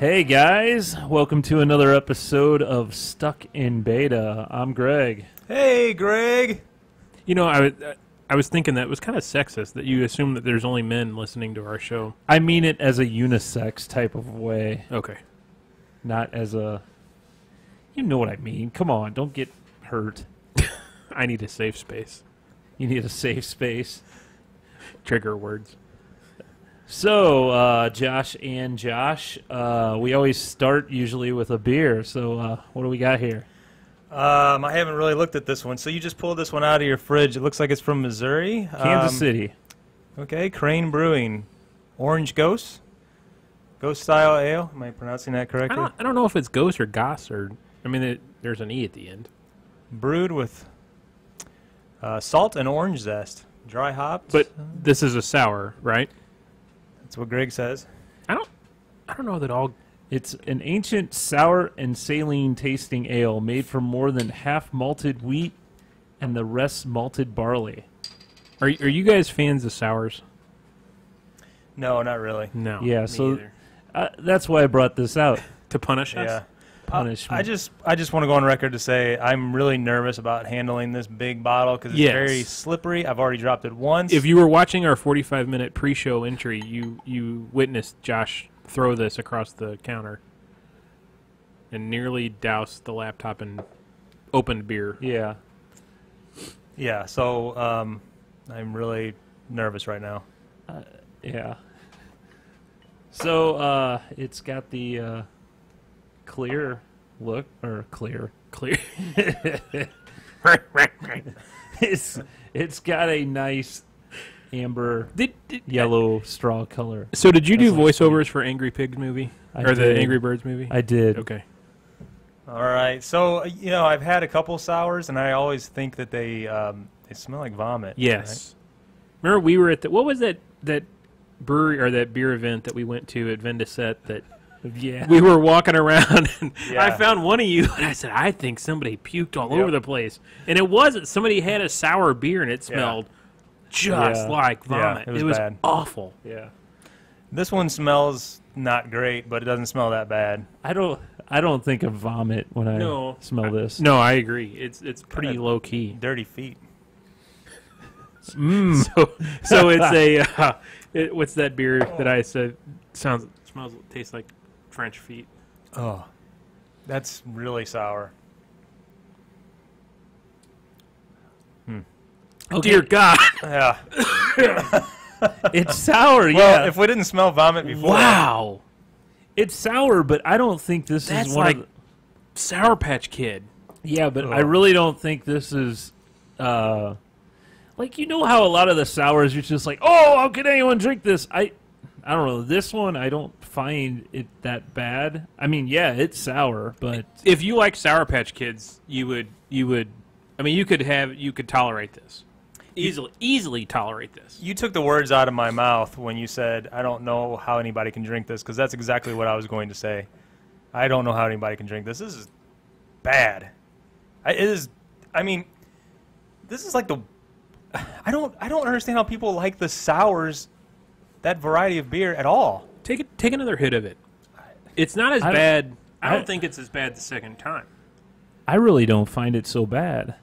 Hey guys, welcome to another episode of Stuck in Beta. I'm Greg. Hey, Greg. You know, I was thinking that it was kind of sexist that you assume that there's only men listening to our show. I mean it as a unisex type of way, Okay. not as a... You know what I mean. Come on, don't get hurt. I need a safe space. You need a safe space. Trigger words. So, Josh and Josh, we always start usually with a beer. So, what do we got here? I haven't really looked at this one. So you just pulled this one out of your fridge. It looks like it's from Missouri. Kansas City. Okay, Crane Brewing. Orange Ghost. Ghost style ale. Am I pronouncing that correctly? I don't know if it's Ghost or Goss or... I mean, there's an E at the end. Brewed with salt and orange zest. Dry hopped. But this is a sour, right? That's what Greg says. I don't know that all... It's an ancient sour and saline tasting ale made from more than half malted wheat and the rest malted barley. Are you guys fans of sours? No, not really. No. Yeah, me so either. that's why I brought this out. To punish us? Yeah. Punishment. I just want to go on record to say I'm really nervous about handling this big bottle because it's Yes. very slippery. I've already dropped it once. If you were watching our 45-minute pre-show entry, you witnessed Josh throw this across the counter and nearly doused the laptop in opened beer. Yeah. Yeah, so I'm really nervous right now. Yeah. So, it's got the clear look, or clear. Clear. It's got a nice amber Did yellow straw color. So did you do That's like voiceovers for Angry Pigs movie? I Or did. the Angry Birds movie? I did. Okay. All right, so I've had a couple sours, and I always think that they smell like vomit. Yes. Remember we were at the... What was that brewery or that beer event that we went to at Vendicet that... Yeah. We were walking around, and Yeah. I found one of you, and I said, I think somebody puked all over the place. And it wasn't. Somebody had a sour beer, and it smelled just Yeah. like Yeah, vomit. it was bad. awful. Yeah. This one smells not great, but it doesn't smell that bad. I don't think of vomit when I No. smell this. No, I agree. It's pretty Kinda low-key. Dirty feet. So it's a... what's that beer that I said smells, tastes like French feet? Oh, that's really sour. Okay. Dear God. Yeah. It's sour, Well, yeah. if we didn't smell vomit before, Wow. It's sour, but I don't think this That's is one like of the, Sour Patch Kid. Yeah, but I Ugh. really don't think this is like, you know how a lot of the sours you're just like, "Oh, how could anyone drink this?" I don't know. This one I don't find it that bad. I mean, yeah, it's sour, but If you like Sour Patch Kids, you would I mean you could tolerate this. Easily tolerate this. you took the words out of my mouth when you said, I don't know how anybody can drink this, because that's exactly what I was going to say. I don't know how anybody can drink this. This is bad. This is like the... I don't understand how people like the sours, that variety of beer at all. Take another hit of it. It's not as I don't- bad. I I- don't think it's as bad the second time. I really don't find it so bad.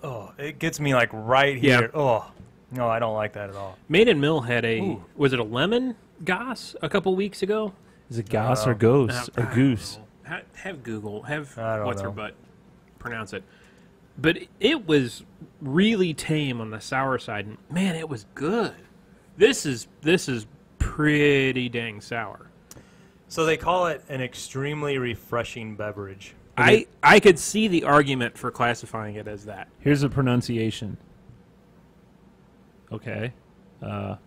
Oh, it gets me like right Yeah. here. Oh, no, I don't like that at all. Maiden Mill had a Ooh. was it a lemon goss a couple weeks ago? Is it Goss know. or Ghost I or don't Goose? know. Have Google have I don't what's her know. butt pronounce it. But it was really tame on the sour side. And man, it was good. This is pretty dang sour. So they call it an extremely refreshing beverage. I could see the argument for classifying it as that. Here's a pronunciation. Okay. I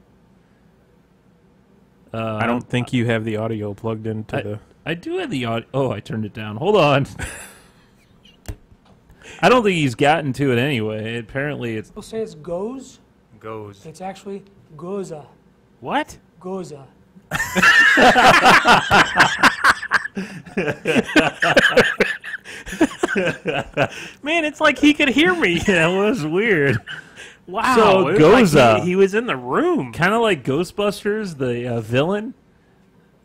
don't think you have the audio plugged into the... I do have the audio. Oh, I turned it down. Hold on. I don't think he's gotten to it anyway. Apparently, it's People say it's goes. Goes. It's actually goza. What? Goza. Man, it's like he could hear me. that was weird. Wow. So, it was like Goza. he was in the room. Kind of like Ghostbusters, the villain.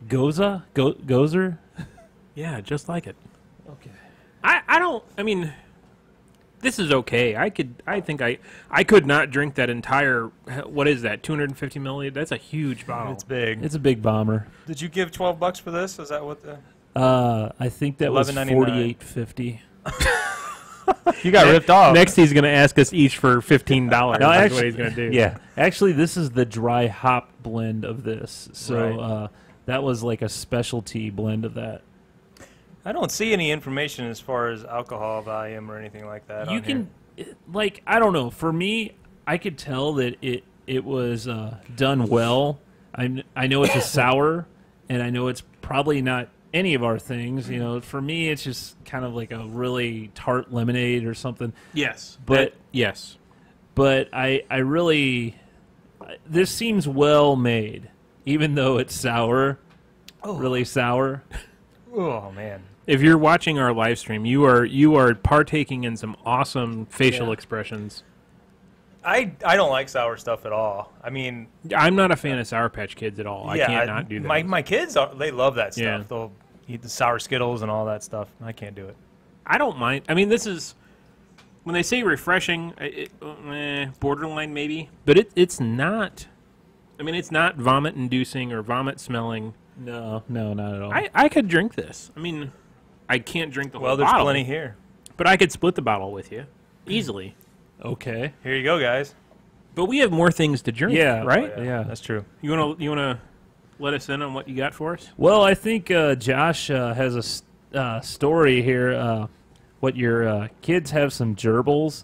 Gozer? Yeah, just like it. Okay. I don't. I mean, this is okay. I think I could not drink that entire. What is that? 250 milliliter. That's a huge bottle. It's big. It's a big bomber. Did you give $12 for this? Is that what the? I think that was $11.99. $48.50. You got ripped off. Next, he's going to ask us each for $15. No, That's actually, what he's going to do. Yeah, actually, this is the dry hop blend of this. So Right. that was like a specialty blend of that. I don't see any information as far as alcohol volume or anything like that. You on can, like, I don't know. For me, I could tell that it was done well. I know it's a sour, and I know it's probably not any of our things. You know, for me, it's just kind of like a really tart lemonade or something. Yes. But yes. But I really, this seems well made, even though it's sour, really sour. here. Oh man. If you're watching our live stream, you are partaking in some awesome facial Yeah. expressions. I don't like sour stuff at all. I mean, I'm not a fan of Sour Patch Kids at all. yeah, I can't not do that. My kids they love that stuff. Yeah. They'll eat the sour Skittles and all that stuff. I can't do it. I don't mind. I mean, this is when they say refreshing, borderline maybe, but it's not. I mean, it's not vomit-inducing or vomit-smelling. No, not at all. I could drink this. I mean, I can't drink the Well, whole there's bottle, plenty here. but I could split the bottle with you easily. Okay. Here you go, guys. But we have more things to drink, Yeah. right? Yeah. That's true. You wanna let us in on what you got for us? Well, I think Josh has a story here. What your kids have some gerbils.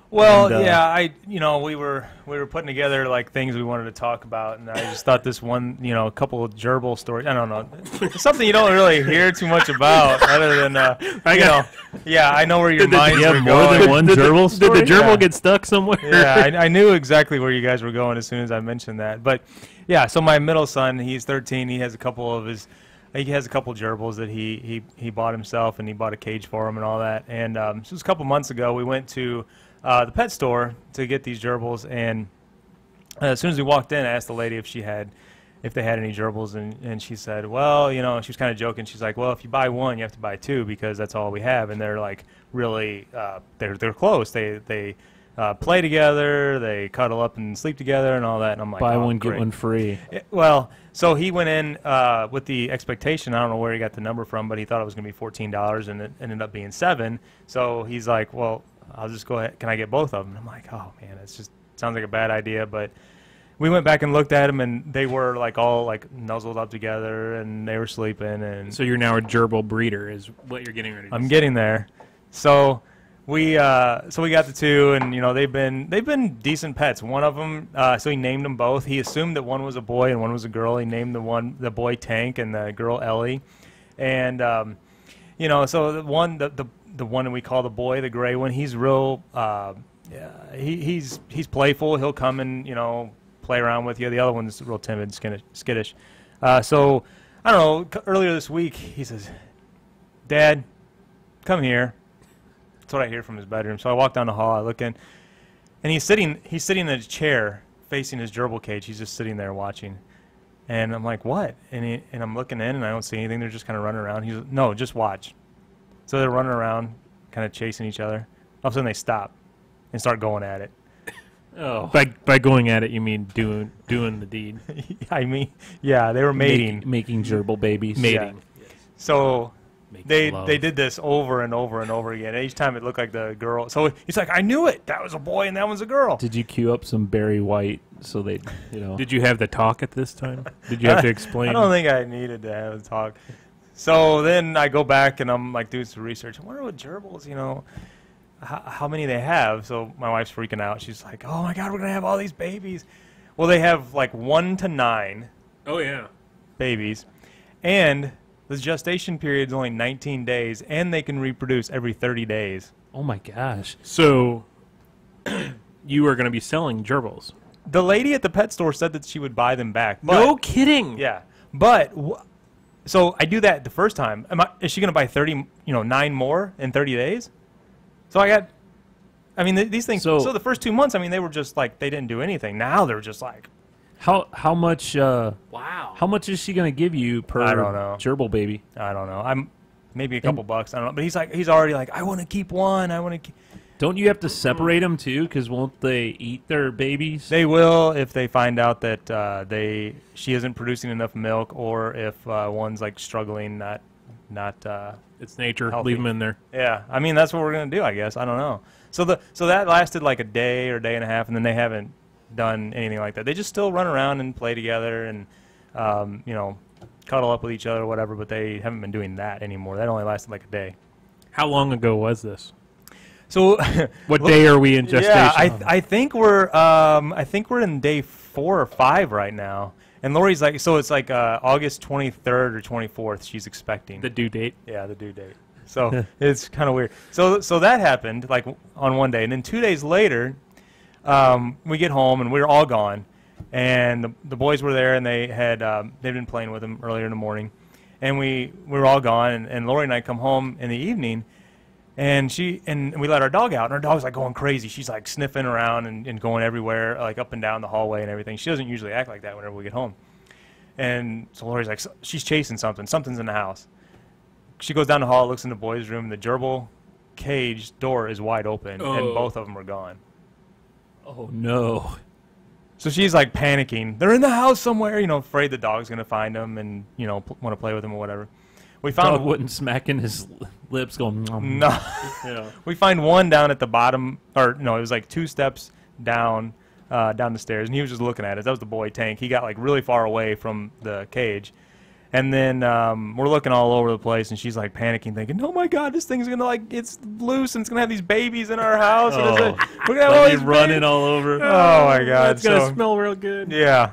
Well, And, yeah, we were putting together like things we wanted to talk about, and I just thought this one, a couple of gerbil stories. I don't know, it's something you don't really hear too much about, other than yeah, I know where your minds you were have more going. than one gerbil story? Did the gerbil Yeah. get stuck somewhere? Yeah, I knew exactly where you guys were going as soon as I mentioned that. But yeah, so my middle son, he's 13. He has a couple gerbils that he bought himself, and he bought a cage for them and all that. And so it was a couple months ago. We went to the pet store to get these gerbils, and as soon as we walked in, I asked the lady if they had any gerbils, and she said, well, she was kind of joking. She's like, well, if you buy one, you have to buy two because that's all we have, and they're like really they're close. They play together, they cuddle up and sleep together, and all that. And I'm like, Buy oh, one, great. get one free. Well, so he went in with the expectation. I don't know where he got the number from, but he thought it was going to be $14, and it ended up being $7. So he's like, well, I'll just go ahead. Can I get both of them? And I'm like, oh man, it's just sounds like a bad idea. But we went back and looked at them, and they were like all like nuzzled up together, and they were sleeping. And So you're now a gerbil breeder, is what you're getting ready to I'm say. getting there. So we got the two, and they've been decent pets. One of them, so he named them both. He assumed that one was a boy and one was a girl. He named the boy Tank and the girl Ellie, and so the one that we call the boy, the gray one, he's real. He's playful. He'll come and play around with you. The other one's real timid, skittish. So I don't know. Earlier this week, he says, "Dad, come here." That's what I hear from his bedroom. So I walk down the hall. I look in, and he's sitting in a chair facing his gerbil cage. He's just sitting there watching. And I'm like, what? And I'm looking in, and I don't see anything. They're just kind of running around. He's like, no, just watch. So they're running around, kind of chasing each other. All of a sudden, they stop and start going at it. Oh. By going at it, you mean doing the deed. I mean, yeah, they were mating. Making gerbil babies. Mating. So Making love. they did this over and over and over again. Each time it looked like the girl. So he's like, I knew it. That was a boy and that one's a girl. Did you queue up some Barry White so they, Did you have the talk at this time? Did you have to explain? I don't think I needed to have a talk. So then I go back and I'm like doing some research. I wonder what gerbils, how many they have. So my wife's freaking out. She's like, oh my God, we're going to have all these babies. Well, they have like 1 to 9 Oh, yeah. babies. And the gestation period is only 19 days. And they can reproduce every 30 days. Oh my gosh. So you are going to be selling gerbils. The lady at the pet store said that she would buy them back. But, No kidding. Yeah. But, so I do that the first time. Is she going to buy 9 more in 30 days? So these things, So the first 2 months, they were just like, they didn't do anything. Now they're just like, How much? Wow. How much is she gonna give you per I don't know. gerbil baby? I don't know. I'm maybe a couple bucks. I don't know. But he's already like, I want to keep one. I want to keep. Don't you have to separate them too? Because won't they eat their babies? They will if they find out that she isn't producing enough milk, or if one's like struggling, not. It's nature. Healthy. Leave them in there. Yeah, I mean that's what we're gonna do, I guess. I don't know. So that lasted like a day or day and a half, and then they haven't done anything like that. They just still run around and play together and cuddle up with each other or whatever. But they haven't been doing that anymore. That only lasted like a day. How long ago was this? So What day are we in gestation? yeah, on? I think we're in day 4 or 5 right now. And Lori's like, so it's like August 23rd or 24th. She's expecting the due date. Yeah, the due date. So it's kind of weird. So that happened like on one day, and then 2 days later, we get home and we were all gone, and the boys were there, and they had they'd been playing with them earlier in the morning, and we were all gone, and Lori and I come home in the evening, and we let our dog out, and our dog's like going crazy. She's like sniffing around and going everywhere, like up and down the hallway and everything. She doesn't usually act like that whenever we get home. And so Lori's like, she's chasing something. Something's in the house. She goes down the hall, looks in the boys' room, and the gerbil cage door is wide open, and both of them are gone. Oh no! So she's like panicking. They're in the house somewhere, afraid the dog's gonna find them and want to play with them or whatever. We found Dog wouldn't smacking his lips, going nom. no. Yeah. We find one down at the bottom, or no, it was like 2 steps down the stairs, and he was just looking at us. That was the boy Tank. He got like really far away from the cage. And then we're looking all over the place, and she's like panicking, thinking, "Oh my God, this thing's gonna it's loose, and it's gonna have these babies in our house. And we're gonna have all these running babies." all over. Oh my God, It's gonna smell real good. yeah.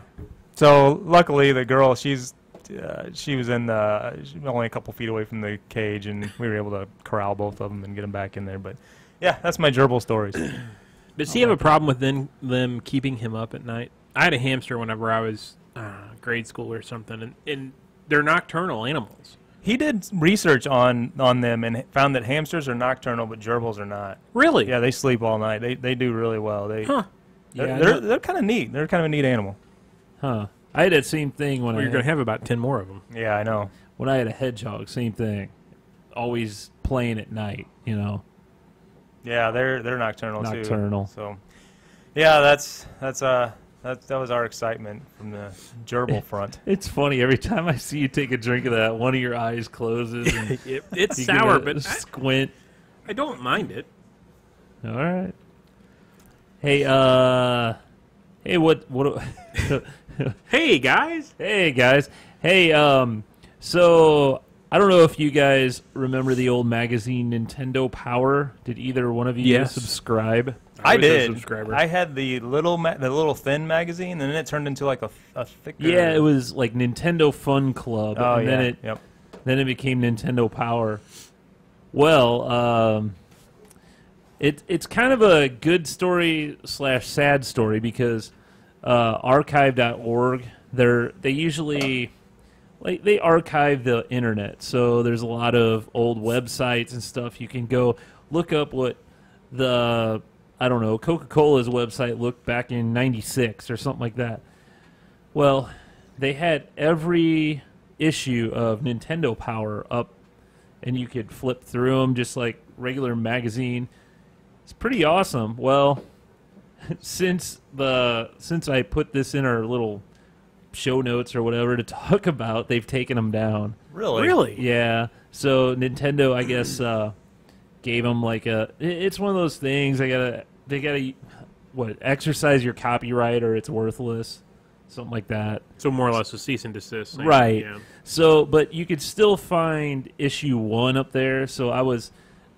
So luckily, the girl, she was only a couple feet away from the cage, and we were able to corral both of them and get them back in there. But yeah, that's my gerbil stories. Does he have a problem with them keeping him up at night? I had a hamster whenever I was grade school or something, and they're nocturnal animals. He did research on them and found that hamsters are nocturnal, but gerbils are not. Really? Yeah, they sleep all night. They do really well. Huh. They're kind of neat. They're kind of a neat animal. Huh. I had that same thing when Well, you're going to have about 10 more of them. Yeah, I know. when I had a hedgehog. Same thing. Always playing at night. Yeah, they're nocturnal too. Nocturnal. So, yeah, that was our excitement from the gerbil front. It's funny every time I see you take a drink of that, one of your eyes closes. And It's you sour, get a but squint. I don't mind it. All right. Hey, what? Hey, guys. Hey, guys. Hey, so I don't know if you guys remember the old magazine Nintendo Power. Did either one of you Yes. subscribe? I was a did. subscriber. I had the little thin magazine, and then it turned into like a thicker. Yeah, it was like Nintendo Fun Club, Oh and yeah. then it became Nintendo Power. Well, it's kind of a good story / sad story because archive.org they usually they archive the internet, so there's a lot of old websites and stuff. You can go look up what the Coca-Cola's website looked back in '96 or something like that. Well, they had every issue of Nintendo Power up, and you could flip through them just like regular magazine. It's pretty awesome. Well, since I put this in our little show notes or whatever to talk about, they've taken them down. Really? Yeah. So Nintendo, I guess, gave them like it's one of those things. They gotta exercise your copyright or it's worthless, something like that. So more or less a cease and desist. Thing. Right. Yeah. So, but you could still find issue 1 up there. So I was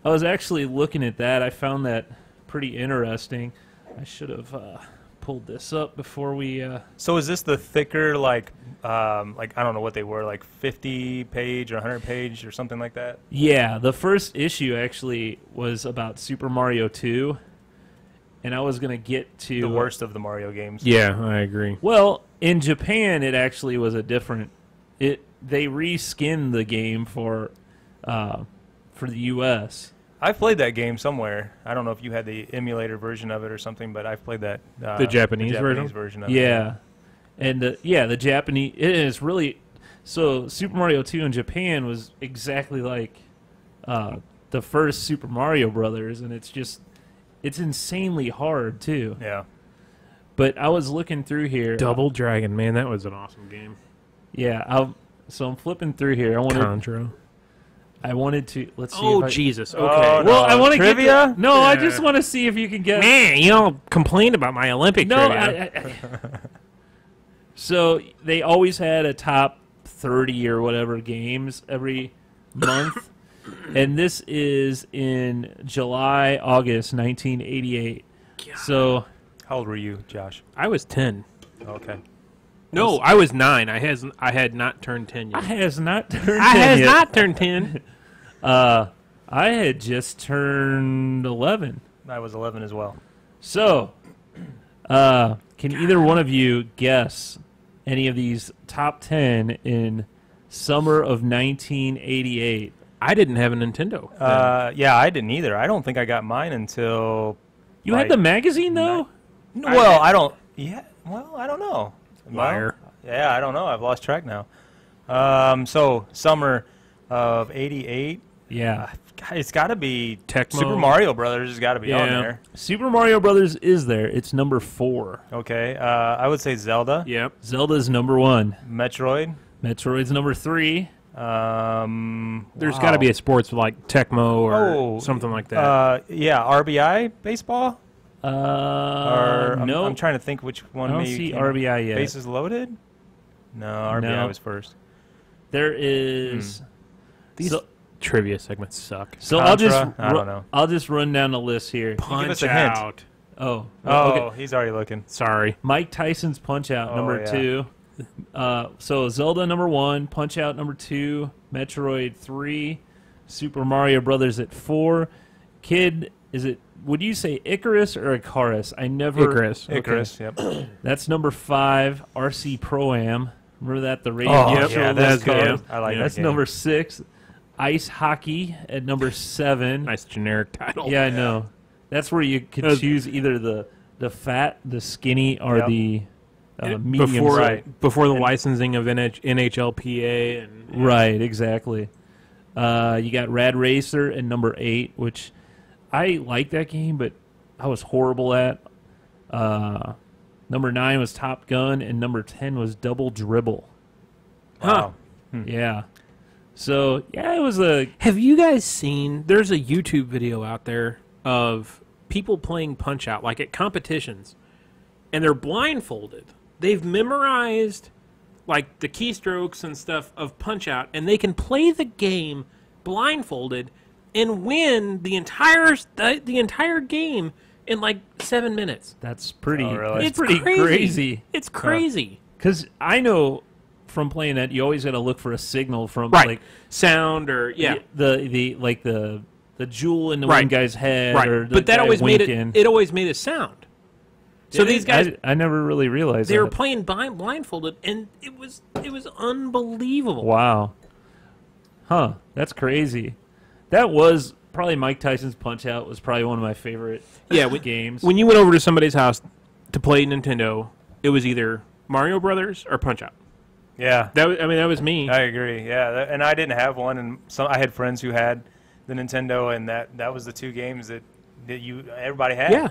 actually looking at that. I found that pretty interesting. I should have pulled this up before we. So is this the thicker like I don't know what they were, like 50 page or 100 page or something like that? Yeah, the first issue actually was about Super Mario 2, and I was gonna get to The worst of the Mario games. Yeah, I agree. Well, in Japan, it actually was a different. They reskinned the game for the U.S. I've played that game somewhere. I don't know if you had the emulator version of it or something, but I've played that. The Japanese version? version of it. Yeah, And the Japanese, it is really, so Super Mario 2 in Japan was exactly like the first Super Mario Brothers, and it's insanely hard too. Yeah. But I was looking through here. Double Dragon, man, that was an awesome game. Yeah, so I'm flipping through here. I wanted to, let's see Oh, if I, Jesus. Okay. Oh, no. Well, I want to get Trivia? no, I Yeah. just want to see if you can get. Man, you all complained about my Olympic No, trivia. So they always had a top 30 or whatever games every month, and this is in July, August 1988. So How old were you, Josh? I was 10. Okay. No, I was 9. I had not turned 10 I yet. has not turned. I 10 has yet. not turned 10. I had just turned 11. I was 11 as well. So, can either one of you guess any of these top 10 in summer of 1988? I didn't have a Nintendo. Yeah, I didn't either. I don't think I got mine until. You had the magazine though? Well, I don't. Yeah. Well, I don't know. Liar. Yeah, I don't know. I've lost track now. So summer of '88. Yeah. It's got to be Tecmo. Super Mario Brothers. Has got to be on Yeah. there. Super Mario Brothers is there. It's number 4. Okay. I would say Zelda. Yep. Zelda's number 1. Metroid. Metroid's number 3. There's got to be a sports like Tecmo or something like that. Yeah, RBI baseball. Or No. I'm trying to think which one. I don't maybe see came- RBI yet. Bases loaded. No, RBI No. was first. There is. These So, trivia segments suck. so I'll just Contra? I don't know. I'll just run down the list here. Punch us a hint. Out. Oh. Oh, Okay. he's already looking. Sorry. Mike Tyson's Punch Out, Oh, number yeah. 2. So Zelda number 1, Punch Out number 2, Metroid 3, Super Mario Brothers at 4. Kid, would you say Icarus or Icarus? I never. Icarus. Okay. Icarus. Yep. That's number 5, RC Pro Am. Remember that? The radio Oh, Yep. show yeah, those that's good. cars? I like that That's game. number 6. Ice Hockey at number 7. Nice generic title. Yeah, I know. That's where you could choose either the fat, the skinny, or Yep. the medium. Before Right. before the licensing of NHLPA and Right, exactly. You got Rad Racer at number 8, which I like that game, but I was horrible at. Number 9 was Top Gun, and number 10 was Double Dribble. Wow. Yeah. So, yeah, it was a... Have you guys seen? There's a YouTube video out there of people playing Punch Out, like at competitions, and they're blindfolded. They've memorized like the keystrokes and stuff of Punch Out, and they can play the game blindfolded and win the entire game in like 7 minutes. That's pretty... Oh, really? It's pretty crazy. It's crazy. Because I know from playing that, you always got to look for a signal from, Right. like... Sound or the jewel in the Right. one guy's head, right. or the But that guy always made winking. it always made a sound. So these guys I never really realized they that. were playing blindfolded, and it was unbelievable. Wow. Huh. That's crazy. That was probably Mike Tyson's Punch Out was probably one of my favorite games. When you went over to somebody's house to play Nintendo, it was either Mario Brothers or Punch Out. Yeah. That was me. I agree. Yeah, and I didn't have one, and I had friends who had the Nintendo, and that was the two games that everybody had. yeah.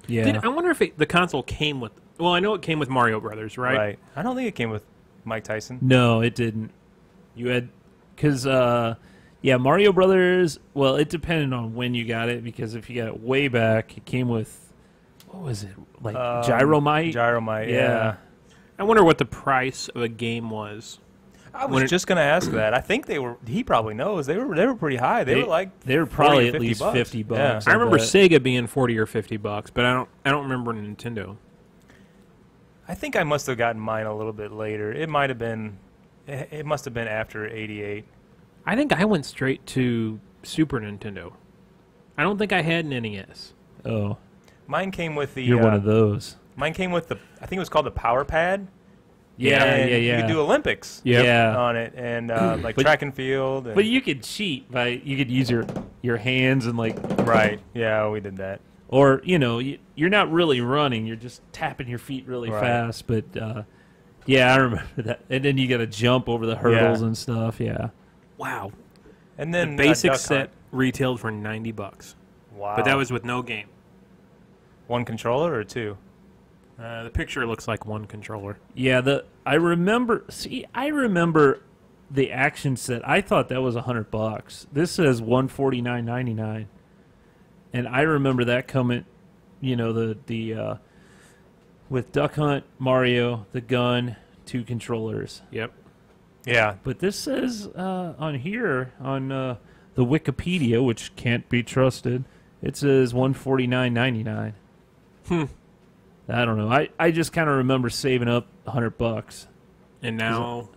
yeah. I wonder if the console came with. Well, I know it came with Mario Brothers, right? Right. I don't think it came with Mike Tyson. No, it didn't. You had because Mario Brothers. Well, it depended on when you got it, because if you got it way back, it came with what was it, like Gyromite? Gyromite. Yeah. Yeah. I wonder what the price of a game was. I was just gonna ask that. I think they were. He probably knows. They were pretty high. They were like they were 40 probably or at 50 least bucks. $50. Yeah. I remember bet. Sega being $40 or $50, but I don't remember Nintendo. I think I must have gotten mine a little bit later. It might have been. It must have been after '88. I think I went straight to Super Nintendo. I don't think I had an NES. Oh, Mine came with the. you're one of those. Mine came with the. I think it was called the Power Pad. Yeah, and yeah. You could do Olympics. Yep. Yeah. On it, and like But- track and field. And But you could cheat by you could use your hands and like, right. Yeah, we did that. or you're not really running, you're just tapping your feet really Right. fast. But Yeah, I remember that. And then you got to jump over the hurdles Yeah. and stuff. Yeah. Wow. And The then basic Duck set Hunt. retailed for $90. Wow. But that was with no game. one controller or two? The picture looks like one controller. Yeah, I remember the action set. I thought that was $100. This says $149.99. And I remember that coming, the with Duck Hunt, Mario, the gun, 2 controllers. Yep. Yeah. But this says on here on the Wikipedia, which can't be trusted, it says $149.99. I don't know. I just kind of remember saving up $100. And now...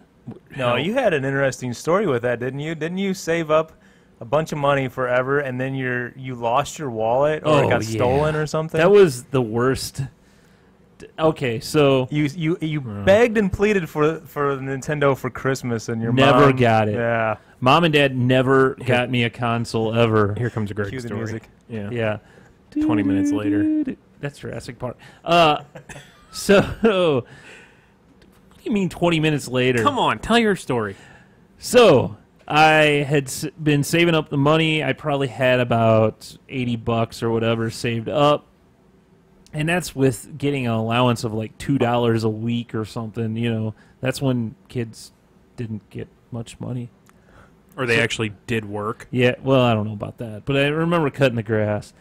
No, you had an interesting story with that, didn't you? Didn't you save up a bunch of money forever, and then you lost your wallet or it Oh, got yeah. stolen or something? That was the worst. Okay, so You begged and pleaded for Nintendo for Christmas, and your Never mom got it. Yeah, Mom and Dad never got me a console ever. Here comes a great cue the story. music. Yeah. Yeah. 20 minutes later. That's Jurassic Park. So, what do you mean 20 minutes later? Come on, tell your story. So, I had been saving up the money. I probably had about $80 or whatever saved up. And that's with getting an allowance of like $2 a week or something. That's when kids didn't get much money. Or they actually did work. Yeah, well, I don't know about that, but I remember cutting the grass.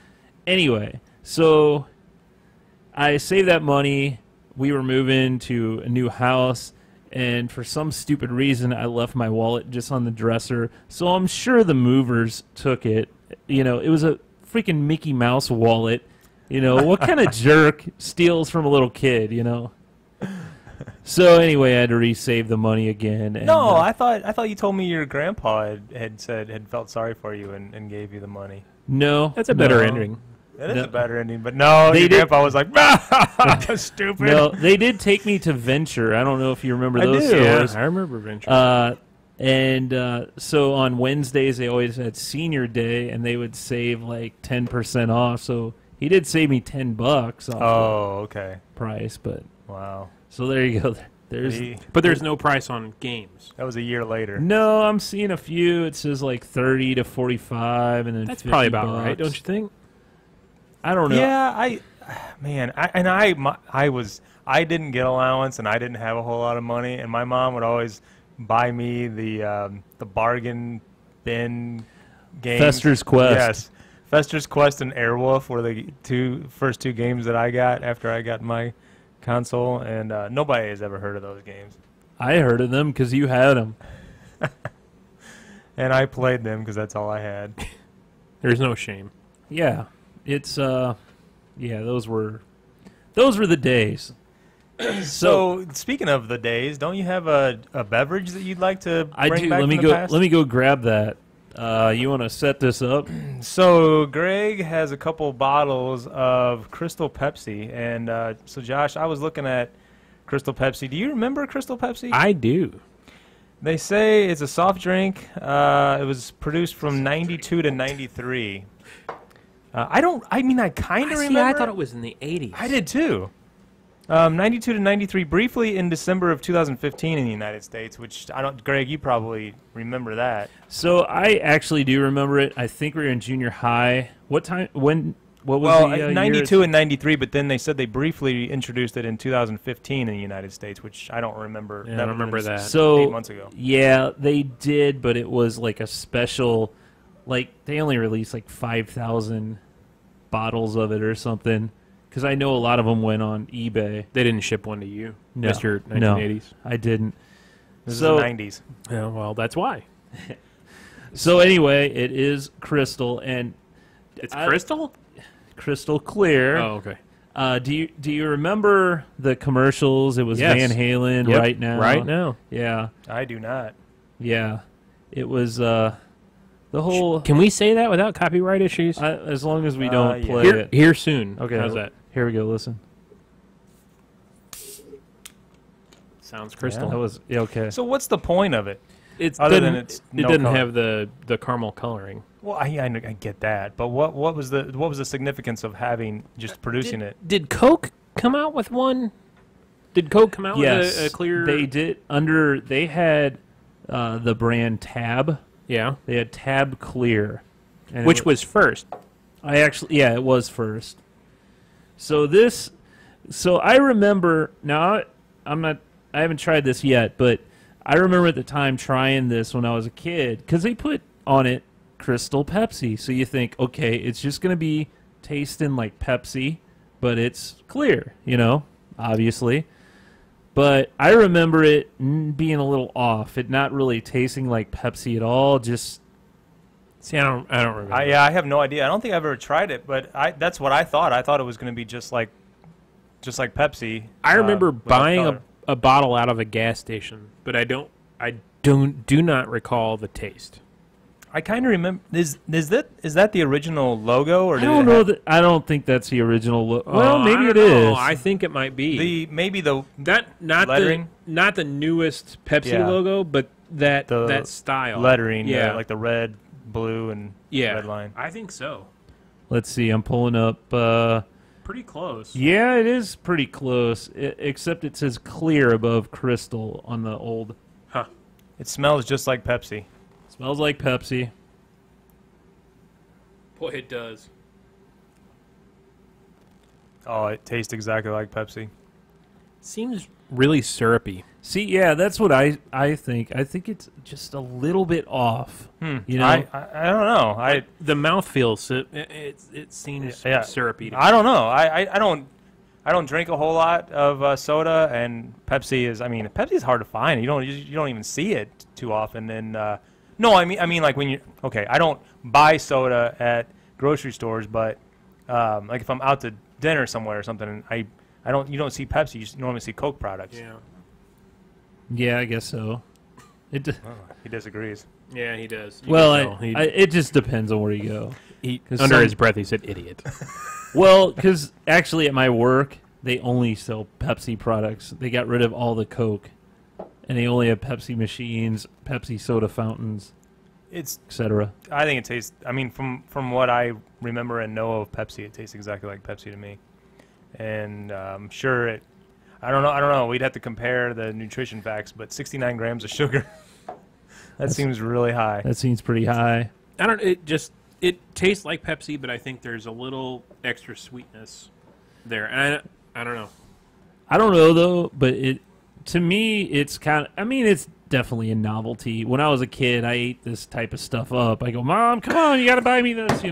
Anyway, so I saved that money. We were moving to a new house, and for some stupid reason, I left my wallet just on the dresser. So I'm sure the movers took it. It was a freaking Mickey Mouse wallet. What kind of jerk steals from a little kid, So anyway, I had to resave the money again. And, No, I thought you told me your grandpa had felt sorry for you and gave you the money. no. That's a better no. ending. That is No. a better ending, but no, They your did- grandpa was like, stupid. No, they did take me to Venture. I don't know if you remember I those do. stores. I remember Venture. So on Wednesdays they always had Senior Day, and they would save like 10% off. So he did save me $10 off Oh, okay. the price, but Wow. so there you go. There's But there's no price on games. That was a year later. no. I'm seeing a few. It says like 30 to 45, and then That's 50 probably about bucks. right, don't you think? I don't know. Yeah, I didn't get allowance, and I didn't have a whole lot of money, and my mom would always buy me the bargain bin games. Fester's Quest. Yes, Fester's Quest and Airwolf were the first two games that I got after I got my console, and nobody has ever heard of those games. I heard of them because you had them. And I played them because that's all I had. There's no shame. Yeah, it's those were the days. So speaking of the days, don't you have a beverage that you'd like to I bring do. back Let me from the go. past? Let me go grab that. You want to set this up? So Greg has a couple bottles of Crystal Pepsi, and so Josh, I was looking at Crystal Pepsi. Do you remember Crystal Pepsi? I do. They say it's a soft drink. It was produced from '92 to '93. I kind of remember. See, I thought it was in the 80s. I did too. 92 to 93, briefly in December of 2015 in the United States, which I don't. Greg, you probably remember that. So I actually do remember it. I think we were in junior high. What time? When? What was Well, the year? 92 and 93, but then they said they briefly introduced it in 2015 in the United States, which I don't remember. Yeah, I don't remember that. So 8 months ago. yeah, they did, but it was like a special. Like they only released like 5,000 bottles of it or something. Because I know a lot of them went on eBay. They didn't ship one to you. No, That's your no. 1980s. I didn't. This So- is the 90s. Yeah, well, that's why. So anyway, it is Crystal and It's I- Crystal? Crystal Clear. Oh, okay. Do you remember the commercials? It was Yes. Van Halen Yep, right now. Right now. Yeah, I do not. yeah. It was the whole. Can we say that without copyright issues? As long as we don't yeah. play Here, it. here soon. Okay. How's that? Here we go. Listen. Sounds crystal. That was yeah, okay. So what's the point of it? It's Other didn't- than it's it no doesn't color. have the caramel coloring. Well, I get that, but what was the significance of having just producing it? Did Coke come out with one? Did Coke come out Yes, with a clear? they did. They had the brand Tab. Yeah. They had Tab Clear, and Which was first. it was first. So I remember now. I haven't tried this yet, but I remember at the time trying this when I was a kid because they put on it Crystal Pepsi. So you think, okay, it's just going to be tasting like Pepsi, but it's clear, obviously. But I remember it being a little off. It not really tasting like Pepsi at all. Just See, I don't remember. I have no idea. I don't think I've ever tried it, but that's what I thought. I thought it was going to be just like Pepsi. I remember without buying color. a bottle out of a gas station, but I do not recall the taste. I kind of remember. Is that the original logo, or I did don't it know have that. I don't think that's the original look. Well, maybe it I don't know. is. I think it might be maybe the not lettering? the newest Pepsi Yeah. logo, but that The style lettering, Yeah, like the red, blue, and red line. I think so. Let's see. I'm pulling up. Pretty close. Yeah, it is pretty close. Except it says clear above Crystal on the old. Huh. It smells just like Pepsi. Smells like Pepsi. Boy, it does. Oh, it tastes exactly like Pepsi. Seems really syrupy. See, yeah, that's what I think. I think it's just a little bit off. You know, I don't know. The mouth feels it seems Yeah. syrupy. To me. I don't know. I don't drink a whole lot of soda, and Pepsi is. I mean, Pepsi is hard to find. You don't even see it too often. And no, I mean like when you I don't buy soda at grocery stores, but like if I'm out to dinner somewhere or something, you don't see Pepsi. You normally see Coke products. Yeah. yeah, I guess so. Oh, he disagrees. Yeah, he does. Well, it just depends on where you go. under some- his breath, he said, "Idiot." Well, because actually at my work, they only sell Pepsi products. They got rid of all the Coke, and they only have Pepsi machines, Pepsi soda fountains, It's. etc. I think it tastes. I mean, from what I remember and know of Pepsi, it tastes exactly like Pepsi to me. And I'm sure it. I don't know. We'd have to compare the nutrition facts, but 69 grams of sugar. That seems really high. That seems pretty high. I don't. It tastes like Pepsi, but I think there's a little extra sweetness there, and I don't know. I don't know though, but to me it's kind of. I mean, it's definitely a novelty. When I was a kid, I ate this type of stuff up. I go, Mom, come on, you got to buy me this.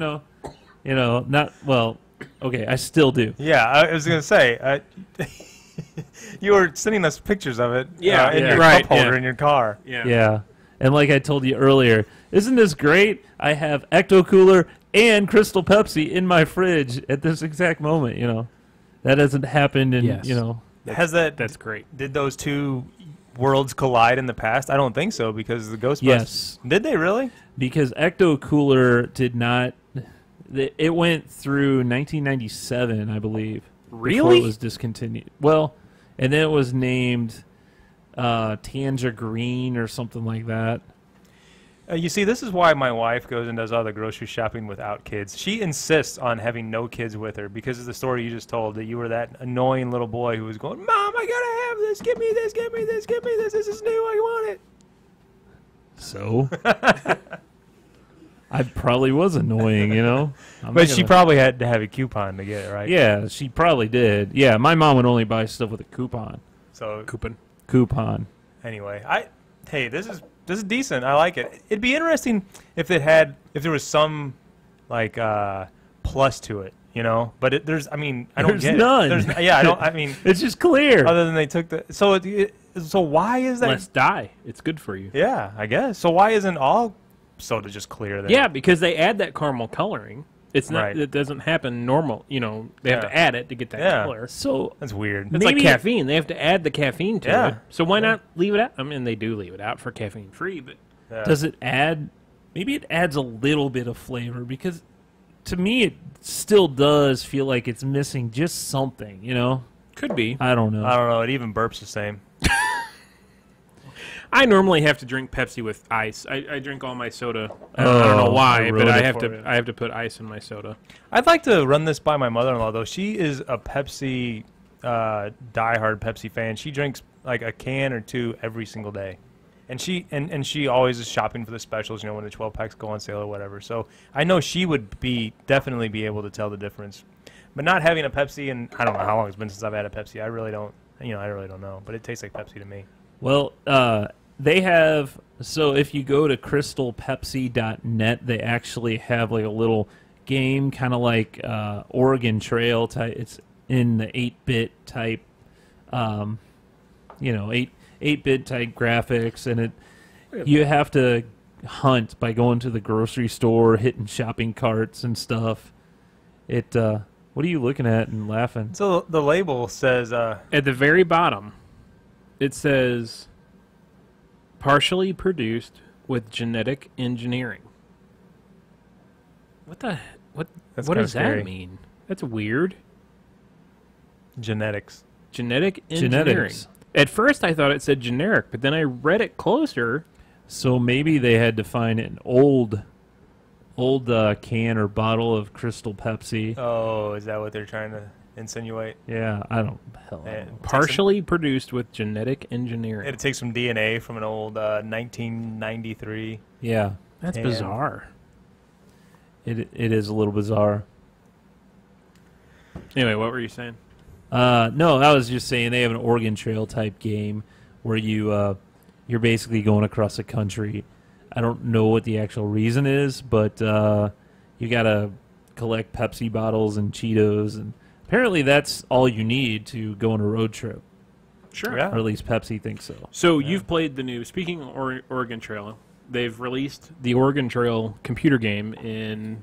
Not well. Okay, I still do. Yeah, I was gonna say. You were sending us pictures of it. Yeah, in yeah. your Right, cup holder yeah. in your car. Yeah. And like I told you earlier, isn't this great? I have Ecto Cooler and Crystal Pepsi in my fridge at this exact moment, That hasn't happened in, Yes. That's great. Did those two worlds collide in the past? I don't think so, because the Ghostbusters. Yes. Did they really? Because Ecto Cooler did not. It went through 1997, I believe. Before Really? it was discontinued. Well, and then it was named Tanja Green or something like that. You see, this is why my wife goes and does all the grocery shopping without kids. She insists on having no kids with her because of the story you just told, that you were that annoying little boy who was going, Mom, I gotta have this. Give me this. Give me this. Give me this. This is new. I want it. So I probably was annoying, I'm But not she gonna- probably had to have a coupon to get it, right? Yeah, she probably did. Yeah, my mom would only buy stuff with a coupon. So Coupon. anyway, hey, this is decent. I like it. It'd be interesting if there was some like plus to it, But I don't There's get none. it. I don't. I mean, It's just clear. other than they took the so why is that? Less dye. It's good for you. Yeah, I guess. So why isn't all soda just clear then? Yeah, because they add that caramel coloring. It's not. Right. It doesn't happen normal. They have Yeah. to add it to get that Yeah. color. So That's weird. It's Maybe- like caffeine. They have to add the caffeine to Yeah. it. So why not leave it out? I mean, they do leave it out for caffeine free, but Yeah. does it add? Maybe it adds a little bit of flavor because, to me, it still does feel like it's missing just something. could be. I don't know. I don't know. It even burps the same. I normally have to drink Pepsi with ice. I drink all my soda. I Oh, don't know why, I but ruined I it have for to. you. I have to put ice in my soda. I'd like to run this by my mother-in-law though. She is a Pepsi diehard Pepsi fan. She drinks like a can or two every single day, and she always is shopping for the specials. You know, when the 12 packs go on sale or whatever. So I know she would definitely be able to tell the difference. But not having a Pepsi, and I don't know how long it's been since I've had a Pepsi. I really don't know. But it tastes like Pepsi to me. Well, they have, so if you go to crystalpepsi.net, they actually have like a little game, kind of like Oregon Trail type. It's in the 8-bit type, 8-bit type graphics, and you have to hunt by going to the grocery store, hitting shopping carts and stuff. What are you looking at and laughing? So the label says At the very bottom, it says partially produced with genetic engineering. What That's what kinda does scary. that mean? That's weird. genetics. Genetic engineering. Genetics. At first I thought it said generic, but then I read it closer. So maybe they had to find an old can or bottle of Crystal Pepsi. Oh, is that what they're trying to insinuate? Yeah, I don't. Hell, I Eh, don't know. Partially produced with genetic engineering. It takes some DNA from an old 1993. Yeah, That's and- bizarre. it is a little bizarre. Anyway, what were you saying? No, I was just saying they have an Oregon Trail type game where you're basically going across the country. I don't know what the actual reason is, but you gotta collect Pepsi bottles and Cheetos, and apparently that's all you need to go on a road trip. Sure. Yeah. Or at least Pepsi thinks so. So you've played the new, speaking of Oregon Trail, they've released the Oregon Trail computer game in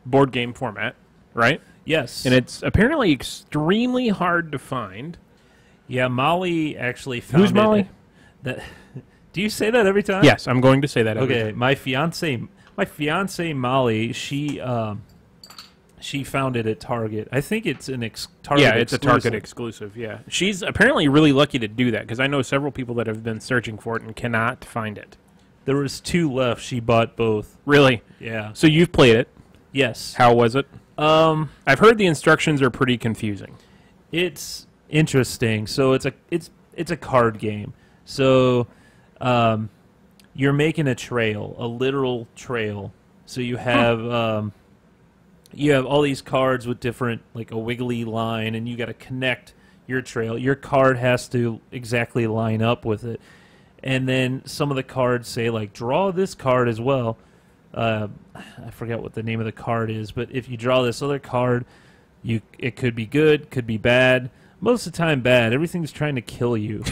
board game format, right? Yes, And it's apparently extremely hard to find. yeah. Molly actually found Who's Molly? it. That do you say that every time? Yes, I'm going to say that. every Okay, time. my fiance Molly, she found it at Target. I think it's an Target. Yeah, it's a Target exclusive. exclusive. Yeah, she's apparently really lucky to do that because I know several people that have been searching for it and cannot find it. There was 2 left. She bought both. Really? Yeah. So you've played it. Yes. How was it? I've heard the instructions are pretty confusing. It's interesting. So it's a card game. So you're making a trail, a literal trail. So you have all these cards with different, like a wiggly line, and you got to connect your trail. Your card has to exactly line up with it. And then some of the cards say, like, draw this card as well. I forget what the name of the card is, but if you draw this other card, it could be good, could be bad. Most of the time, bad. Everything's trying to kill you.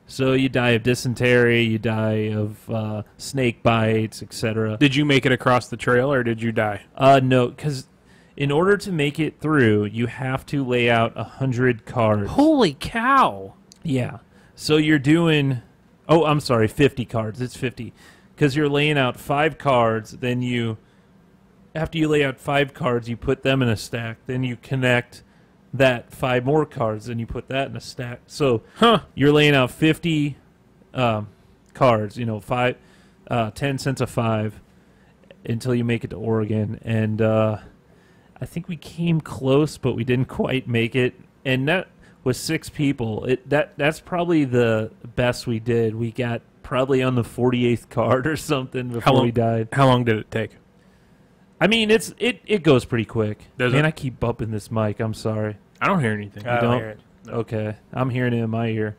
So you die of dysentery, you die of snake bites, etc. Did you make it across the trail or did you die? No, because in order to make it through, you have to lay out 100 cards. Holy cow! Yeah. So you're doing... Oh, I'm sorry, 50 cards. It's 50. Because you're laying out 5 cards, then after you lay out 5 cards, you put them in a stack. Then you connect that 5 more cards, and you put that in a stack. So you're laying out 50 cards, 10 cents a 5, until you make it to Oregon. And I think we came close, but we didn't quite make it. And that was 6 people. That's probably the best we did. We got probably on the 48th card or something before we died. How long did it take? I mean, it goes pretty quick. Does Man, it? I keep bumping this mic. I'm sorry. I don't hear anything. I don't? don't hear it. Okay, I'm hearing it in my ear.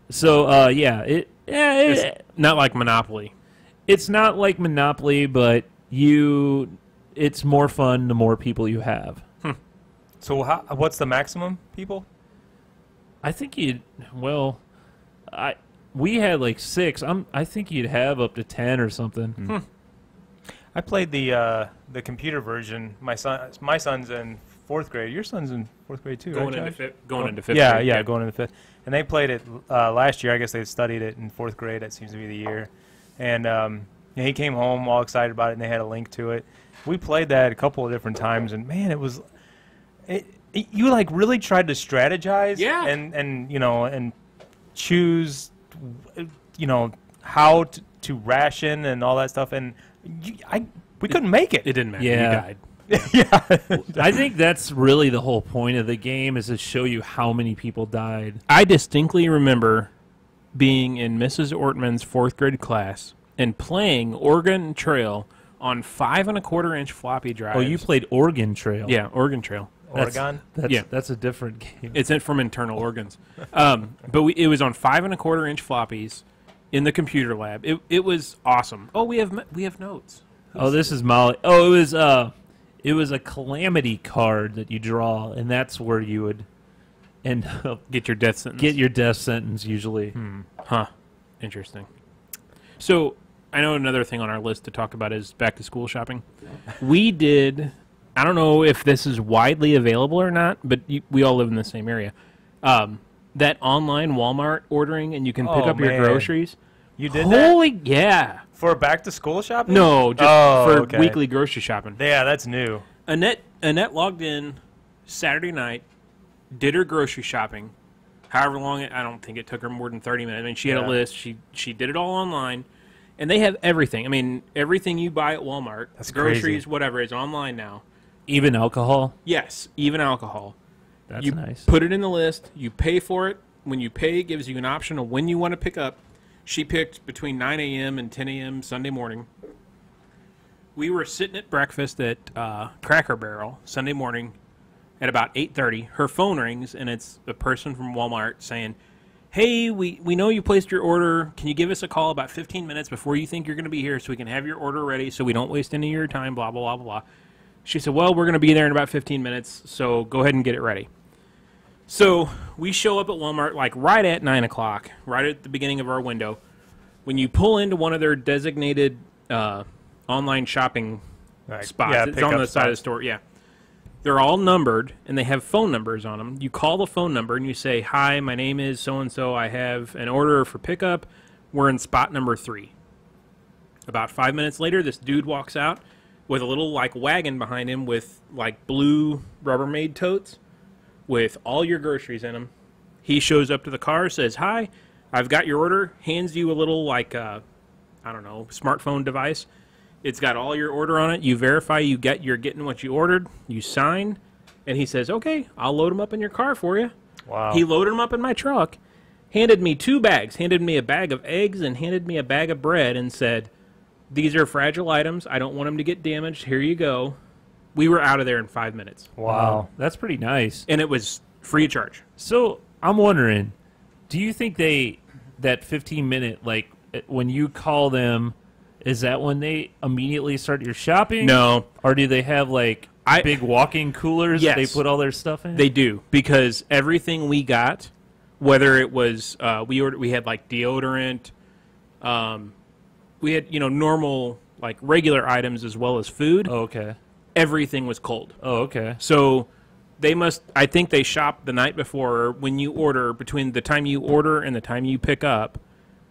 So It's not like Monopoly. it's not like Monopoly, but it's more fun the more people you have. So what's the maximum people? I think we had like 6. I think you'd have up to 10 or something. I played the computer version. My son's in 4th grade. Your son's in 4th grade too, Going right, into Josh? fifth. Going into fifth. Yeah, grade, yeah, going into 5th. And they played it last year. I guess they studied it in 4th grade. That seems to be the year. And he came home all excited about it, and they had a link to it. We played that a couple of different times, and man, you like really tried to strategize, Yeah. and choose, how to ration and all that stuff, and we couldn't make it. It didn't matter. Yeah. You died. Yeah. I think that's really the whole point of the game, is to show you how many people died. I distinctly remember being in Mrs. Ortman's 4th grade class and playing Oregon Trail on 5 1/4 inch floppy drives. Oh, you played Oregon Trail. Yeah, Oregon Trail. Oregon. That's, Yeah. that's a different game. It's from internal organs. But it was on 5 1/4 inch floppies in the computer lab. It was awesome. Oh, we have notes. Oh, this is Molly. Oh, it was a calamity card that you draw, and that's where you would end up Get your death sentence. get your death sentence usually. Huh. Interesting. So, I know another thing on our list to talk about is back to school shopping. We did, I don't know if this is widely available or not, but we all live in the same area. That online Walmart ordering and you can pick Oh, up your man. groceries. You did that Holy, yeah. for back to school shopping? No, just Oh, for okay. weekly grocery shopping. Yeah, that's new. Annette logged in Saturday night, did her grocery shopping. However long I don't think it took her more than 30 minutes. I mean, she had Yeah. a list. She did it all online, and they have everything. I mean, everything you buy at Walmart, That's groceries, crazy. whatever, is online now. Even alcohol. Yes, even alcohol. That's You nice. put it in the list. You pay for it. When you pay, it gives you an option of when you want to pick up. She picked between 9 a.m. and 10 a.m. Sunday morning. We were sitting at breakfast at Cracker Barrel Sunday morning at about 8:30. Her phone rings, and it's a person from Walmart saying, hey, we know you placed your order. Can you give us a call about 15 minutes before you think you're going to be here so we can have your order ready so we don't waste any of your time, blah, blah, blah, blah, blah. She said, well, we're going to be there in about 15 minutes, so go ahead and get it ready. So we show up at Walmart like right at 9 o'clock, right at the beginning of our window. When you pull into one of their designated online shopping Like, spots, yeah, it's on the pickup side of the spots. store, yeah. They're all numbered, and they have phone numbers on them. You call the phone number, and you say, hi, my name is so-and-so. I have an order for pickup. We're in spot number 3. About 5 minutes later, this dude walks out with a little, like, wagon behind him with, like, blue Rubbermaid totes with all your groceries in them. He shows up to the car, says, hi, I've got your order, hands you a little, like, I don't know, smartphone device. It's got all your order on it. You verify you're getting what you ordered. You sign, and he says, okay, I'll load them up in your car for you. Wow. He loaded them up in my truck, handed me 2 bags, handed me a bag of eggs and handed me a bag of bread and said, these are fragile items. I don't want them to get damaged. Here you go. We were out of there in 5 minutes. Wow. That's pretty nice. And it was free of charge. So I'm wondering, do you think that 15-minute, like when you call them, is that when they immediately start your shopping? No, Or do they have like big walk-in coolers that they Yes. put all their stuff in? they do, because everything we got, whether it was we had like deodorant, we had normal like regular items as well as food. Oh, okay. Everything was cold. Oh, okay. So I think they shop the night before when you order, between the time you order and the time you pick up,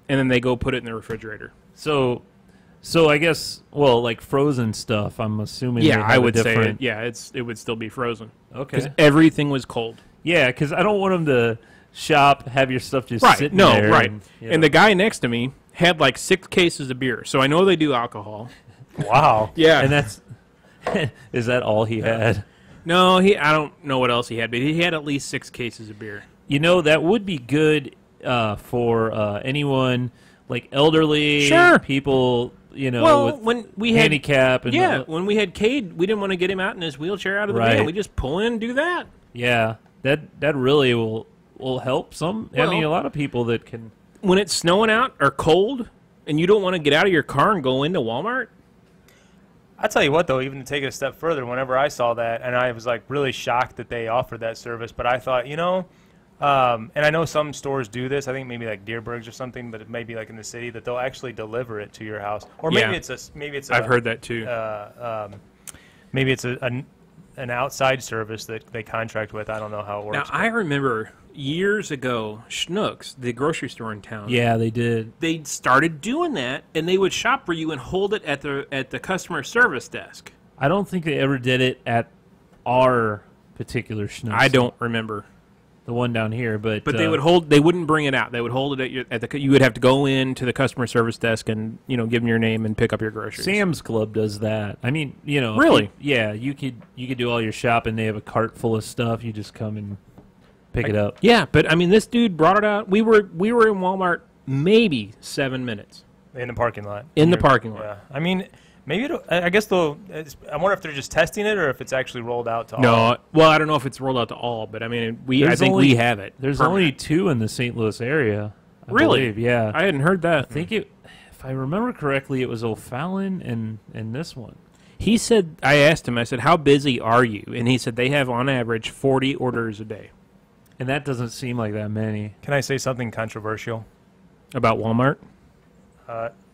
and then they go put it in the refrigerator. So I guess, well, like frozen stuff, I'm assuming. Yeah, they have I a would say different... it would still be frozen. Okay. Because everything was cold. Yeah, because I don't want them to shop, have your stuff just Right. sitting No, there. right. And, And the guy next to me had like 6 cases of beer. So I know they do alcohol. Wow. Yeah. and that's... is that all he had? No, I don't know what else he had, but he had at least 6 cases of beer. That would be good for anyone like elderly Sure. people, Well, with when we had handicap and when we had Cade, we didn't want to get him out in his wheelchair out of the Right. van. We just pull in and do that. yeah, that really will help some. I mean, Well- a lot of people that can. When it's snowing out or cold, and you don't want to get out of your car and go into Walmart. I'll tell you what, though, even to take it a step further, whenever I saw that, and I was like really shocked that they offered that service, but I thought, and I know some stores do this. I think maybe like Deerbergs or something, but it may be like in the city that they'll actually deliver it to your house, or maybe Yeah. it's I've heard that too. maybe it's an outside service that they contract with. I don't know how it works. Now I remember years ago, Schnucks, the grocery store in town. Yeah, they did. They started doing that, and they would shop for you and hold it at the customer service desk. I don't think they ever did it at our particular Schnucks. I don't remember. the one down here, but But they would hold. They wouldn't bring it out. They would hold it at the. You would have to go in to the customer service desk and give them your name and pick up your groceries. Sam's Club does that. I mean, Really? you could do all your shopping. They have a cart full of stuff. You just come and pick it up. Yeah, but I mean, this dude brought it out. We were in Walmart maybe 7 minutes In the parking lot. in the parking lot. Yeah. I mean, maybe I guess they'll. I wonder if they're just testing it or if it's actually rolled out to all. No, well, I don't know if it's rolled out to all, but I mean, I There's think only- we have it. There's permanent. only 2 in the St. Louis area. I Really? believe, yeah. I hadn't heard that. I think if I remember correctly, it was O'Fallon and this one. He said, I asked him, I said, how busy are you? And he said they have on average 40 orders a day. And that doesn't seem like that many. Can I say something controversial? About Walmart?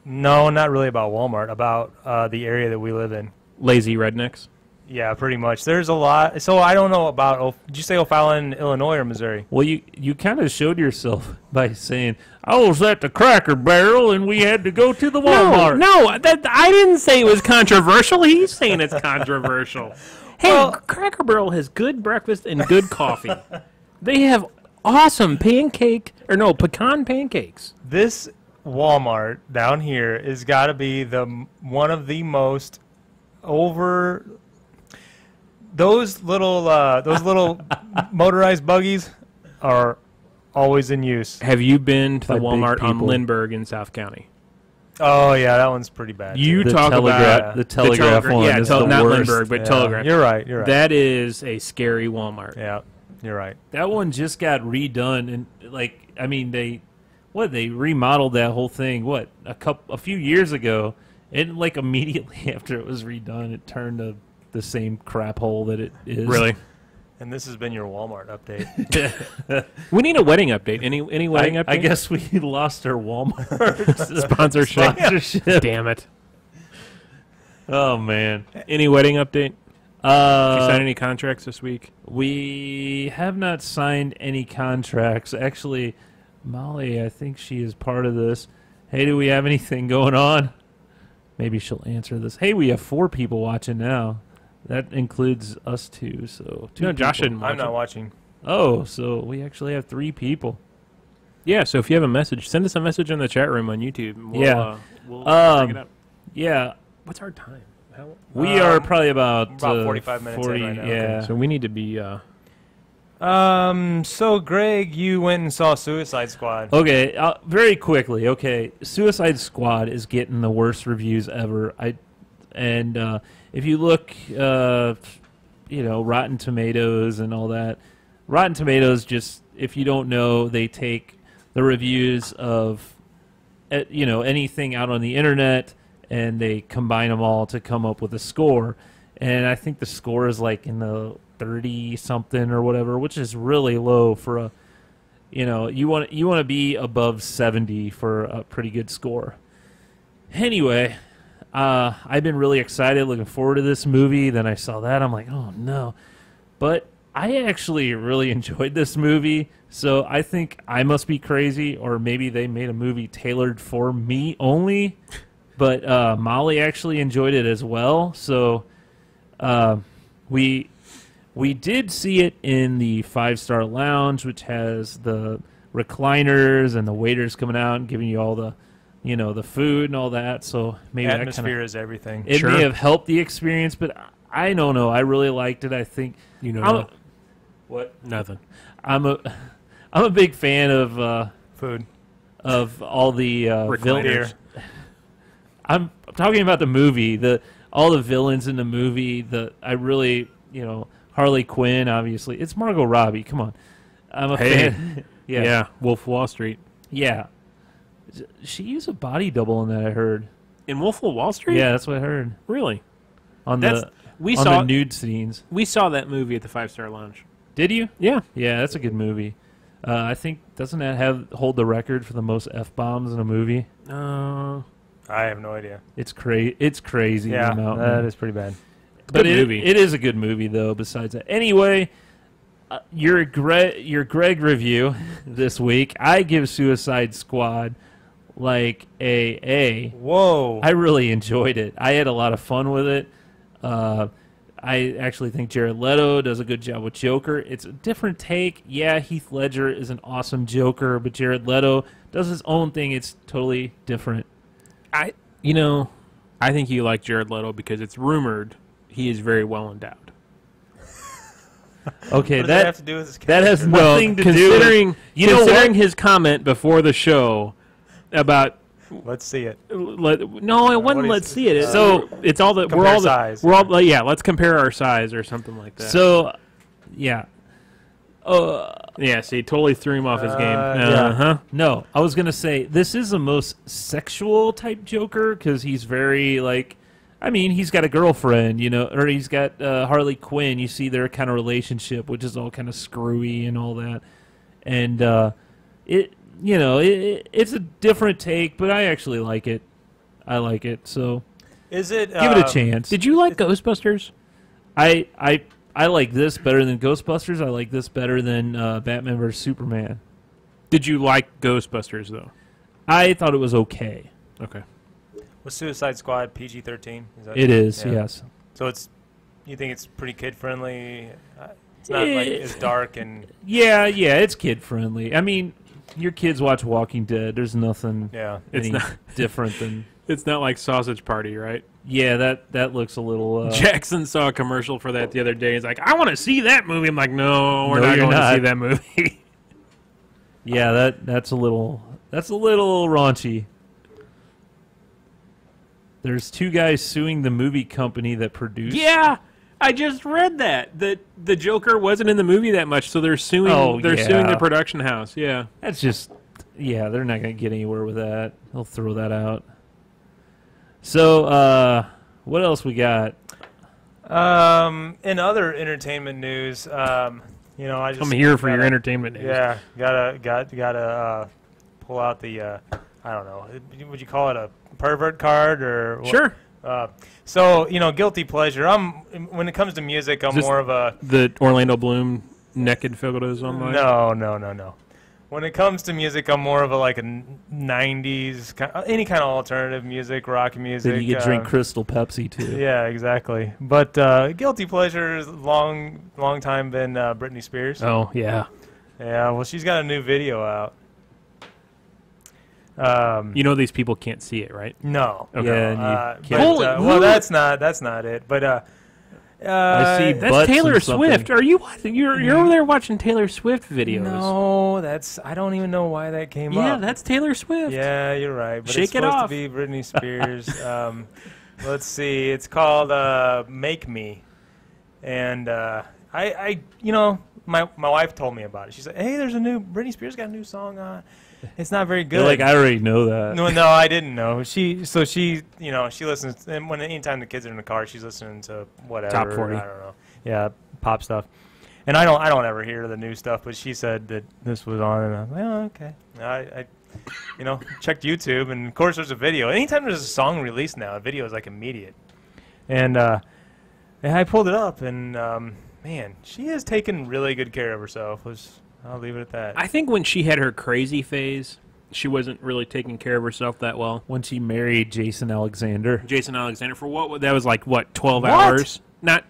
No, not really about Walmart. About the area that we live in. Lazy rednecks? Yeah, pretty much. There's a lot. So I don't know about. Did you say O'Fallon, Illinois, or Missouri? Well, you kind of showed yourself by saying, I was at the Cracker Barrel and we had to go to the Walmart. No, I didn't say it was controversial. He's saying it's controversial. Hey, Well- Cracker Barrel has good breakfast and good coffee. They have awesome pecan pancakes. This Walmart down here has got to be one of the most over. Those little motorized buggies are always in use. Have you been to the By big Walmart on people. Lindbergh in South County? Oh yeah, that one's pretty bad. You The talk telegraph, about the telegraph one yeah, is the not worst. Lindbergh, but Yeah, Telegraph. You're right. You're right. That is a scary Walmart. Yeah, you're right. That one just got redone, and they remodeled that whole thing. A few years ago, and like immediately after it was redone, it turned to the same crap hole that it is. Really? And this has been your Walmart update. We need a wedding update. Any wedding update? I guess we lost our Walmart Sponsorship. sponsorship. Damn it. Oh man. Any wedding update? Did you sign Uh, any contracts this week? we have not signed any contracts. Actually, Molly, I think she is part of this. Hey, do we have anything going on? Maybe she'll answer this. Hey, we have 4 people watching now. That includes us 2, so 2 No, Josh people. didn't watch I'm not it. watching. Oh, so we actually have 3 people. Yeah, so if you have a message, send us a message in the chat room on YouTube. and We'll, Yeah. We'll Um, bring it up. Yeah, What's our time? we are probably about 45 minutes in 40, right now. Yeah. So we need to be... So Greg, you went and saw Suicide Squad. Okay, very quickly. Okay, Suicide Squad is getting the worst reviews ever. If you look, Rotten Tomatoes and all that. Rotten Tomatoes, just if you don't know, they take the reviews of, anything out on the internet, and they combine them all to come up with a score. And I think the score is like in the 30 something or whatever, which is really low for a. You want to be above 70 for a pretty good score. Anyway, I've been really excited, looking forward to this movie. Then I saw that, I'm like, oh no. But I actually really enjoyed this movie, so I think I must be crazy, or maybe they made a movie tailored for me only. But Molly actually enjoyed it as well, so we did see it in the 5-star lounge, which has the recliners and the waiters coming out and giving you all the, the food and all that. So maybe that Atmosphere is everything. it Sure. may have helped the experience, but I don't know. I really liked it. I think what Nothing. I'm a big fan of Food. all the Recliners. I'm talking about the movie, all the villains in the movie. I really, Harley Quinn, obviously. It's Margot Robbie. Come on, I'm a Hey. fan. Yeah. Wolf of Wall Street. Yeah. She used a body double in that, I heard. In Wolf of Wall Street? Yeah, that's what I heard Really? on That's- the We on saw the nude scenes. we saw that movie at the 5-star lounge. Did you? Yeah. Yeah, that's a good movie. I think doesn't that hold the record for the most F-bombs in a movie? I have no idea. It's crazy. Yeah, the amount. that is pretty bad. But Good movie. it is a good movie, though, besides that. Anyway, your Greg review this week, I give Suicide Squad like a A. Whoa. I really enjoyed it. I had a lot of fun with it. I actually think Jared Leto does a good job with Joker. It's a different take. Yeah, Heath Ledger is an awesome Joker, but Jared Leto does his own thing. It's totally different. I think you like Jared Leto because it's rumored he is very well endowed. Okay, What does that have to do with his that has character? nothing to do considering with... You know considering what? his comment before the show about Let's see it. no, it wasn't. is Let's it? see it. So, it's all the we're compare all the size. we're all yeah. Let's compare our size or something like that. So, yeah. yeah, see, totally threw him off his game. yeah. Huh. No, I was going to say, this is the most sexual type Joker because he's very, like... I mean, he's got a girlfriend, or he's got Harley Quinn. You see their kind of relationship, which is all kind of screwy and all that. And it's a different take, but I actually like it. I like it, so Is it? give it a chance. Did you like Ghostbusters? I like this better than Ghostbusters. I like this better than Batman vs Superman. Did you like Ghostbusters though? I thought it was okay. Okay. Was Suicide Squad PG-13? It is, Yeah. yes. So you think it's pretty kid friendly? It's not like as dark and Yeah, it's kid friendly. I mean, your kids watch Walking Dead. There's nothing yeah. It's any not- different than. It's not like Sausage Party, right? Yeah, that looks a little. Jackson saw a commercial for that the other day. He's like, "I want to see that movie." I'm like, "No, we're No, not you're going to not. see that movie." Yeah, that's a little raunchy. There's two guys suing the movie company that produced. Yeah, I just read that the Joker wasn't in the movie that much, so they're suing. Oh, they're yeah. suing the production house. Yeah. That's just. Yeah, they're not going to get anywhere with that. They'll throw that out. So, what else we got? In other entertainment news, I just I'm here for your gotta- entertainment news. Yeah, gotta pull out the I don't know. Would you call it a pervert card or what? Sure. So guilty pleasure. When it comes to music, I'm Just- more of a The Orlando Bloom naked photos online. no. When it comes to music, I'm more of a like a 90s any kind of alternative music, rock music. Then you could drink Crystal Pepsi too. Yeah, exactly. But guilty pleasure is long time been Britney Spears. Oh yeah. Yeah, well, she's got a new video out. You know these people can't see it, right? No. Okay. Yeah, and you But, can't- Holy- well, that's not it. But I see That's butts Taylor and something. Swift. Are you watching? You're over there watching Taylor Swift videos. No, I don't even know why that came Yeah, up. that's Taylor Swift. Yeah, you're right. But Shake it's it supposed off. to be Britney Spears. Let's see. It's called "Make Me," and my wife told me about it. She said, "Hey, there's a new Britney Spears got a new song on. It's not very good." You're like, I already know that. No, I didn't know. She listens, and anytime the kids are in the car, she's listening to whatever. Top 40. I don't know. Yeah, pop stuff. And I don't ever hear the new stuff, but she said that this was on, and I'm like, oh, okay. I checked YouTube, and of course there's a video. Anytime there's a song released now, a video is like immediate. And I pulled it up, and man, she has taken really good care of herself. I'll leave it at that. I think when she had her crazy phase, she wasn't really taking care of herself that well. When she married Jason Alexander. Jason Alexander for what? That was like what? 12 What? hours. Not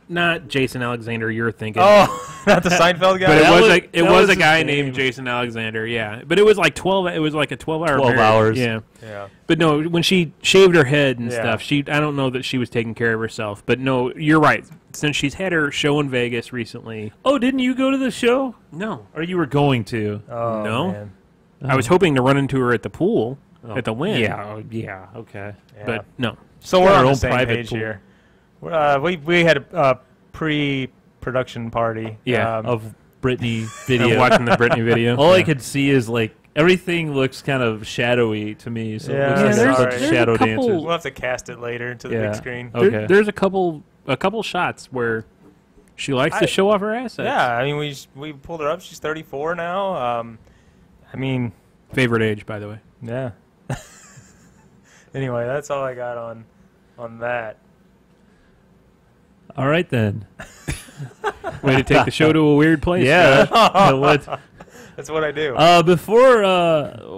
Jason Alexander. You're thinking. Oh, not the Seinfeld guy. But That it was was a his guy name. named Jason Alexander, yeah. But it was like 12. It was like a 12-hour. 12 marriage. hours. Yeah. Yeah. But no, when she shaved her head and Yeah. stuff, I don't know that she was taking care of herself. But no, you're right. Since she's had her show in Vegas recently, Oh, didn't you go to the show? no, Or you were going to? Oh, No. man. I was hoping to run into her at the pool at the Wynn. Yeah, okay. Yeah. but no. So we're got our on the own same private page pool. here. We had a pre-production party. Yeah, Of Britney I'm video. watching the Britney video. All I Yeah. could see is like everything looks kind of shadowy to me. So Yeah, it looks there's- like a bunch there's of a shadow couple- dancers. We'll have to cast it later to the Yeah. big screen. Okay. There's a couple shots where she likes to show off her assets. Yeah, I mean we pulled her up. She's 34 now. I mean, Favorite age, by the way. yeah. Anyway, that's all I got on that. All right then. Way to take the show to a weird place. Yeah. Scott. What? That's what I do. Before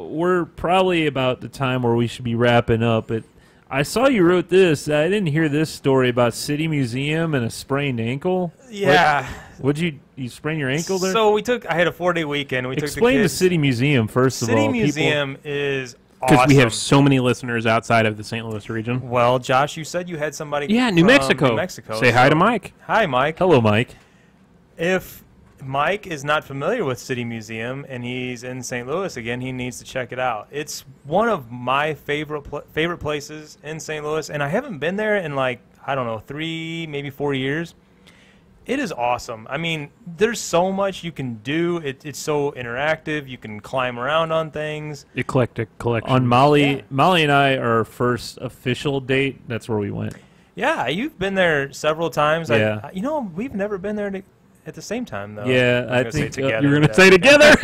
we're probably about the time where we should be wrapping up, but I saw you wrote this. I didn't hear this story about City Museum and a sprained ankle. Yeah. Would you sprain your ankle there? So I had a 4-day weekend. We Explain took the the kids. City Museum first of all. City People- Museum is Because awesome. we have so many listeners outside of the St. Louis region. Well, Josh, you said you had somebody. Yeah, New from Mexico. New Mexico. Say hi so- to Mike. Hi, Mike. Hello, Mike. If Mike is not familiar with City Museum and he's in St. Louis again, he needs to check it out. It's one of my favorite places in St. Louis, and I haven't been there in like, I don't know, 3, maybe 4 years. It is awesome. I mean, there's so much you can do. It's so interactive. You can climb around on things. Eclectic collection. On Molly, Yeah. Molly and I, our first official date. That's where we went. Yeah, you've been there several times. Yeah. We've never been there at the same time, though. Yeah, I'm I gonna say think together. You're going to but say together?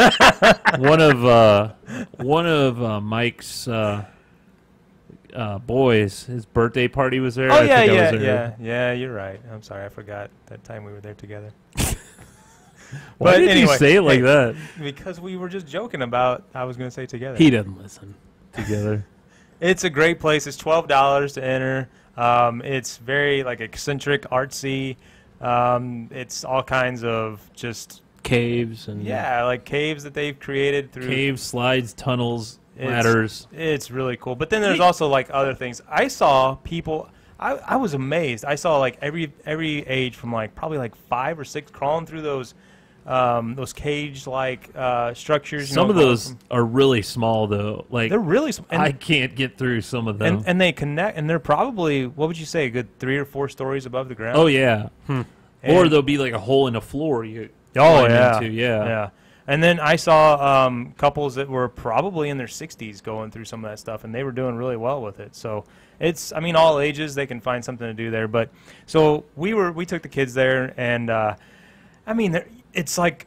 one of Mike's boys, his birthday party was there. Oh, I yeah, think I yeah, was there. yeah. You're right. I'm sorry. I forgot that time we were there together. Why But did anyway, you say it like hey, that? Because we were just joking about I was going to say together. He doesn't listen. Together. It's a great place. It's $12 to enter. It's very like eccentric, artsy. It's all kinds of just Caves and like caves that they've created through. Caves, slides, tunnels, It's- ladders. It's really cool. But then there's also like other things. I saw people. I was amazed. I saw like every age from like probably like 5 or 6 crawling through those cage like structures. Some of going those from- are really small though. Like they're really I can't get through some of them. and they connect, and they're probably, what would you say, a good 3 or 4 stories above the ground. oh yeah. Or And- there'll be like a hole in the floor you Oh climb yeah, into, yeah. And then I saw couples that were probably in their 60s going through some of that stuff, and they were doing really well with it. So it's, I mean, all ages they can find something to do there. But so we took the kids there, and I mean, it's like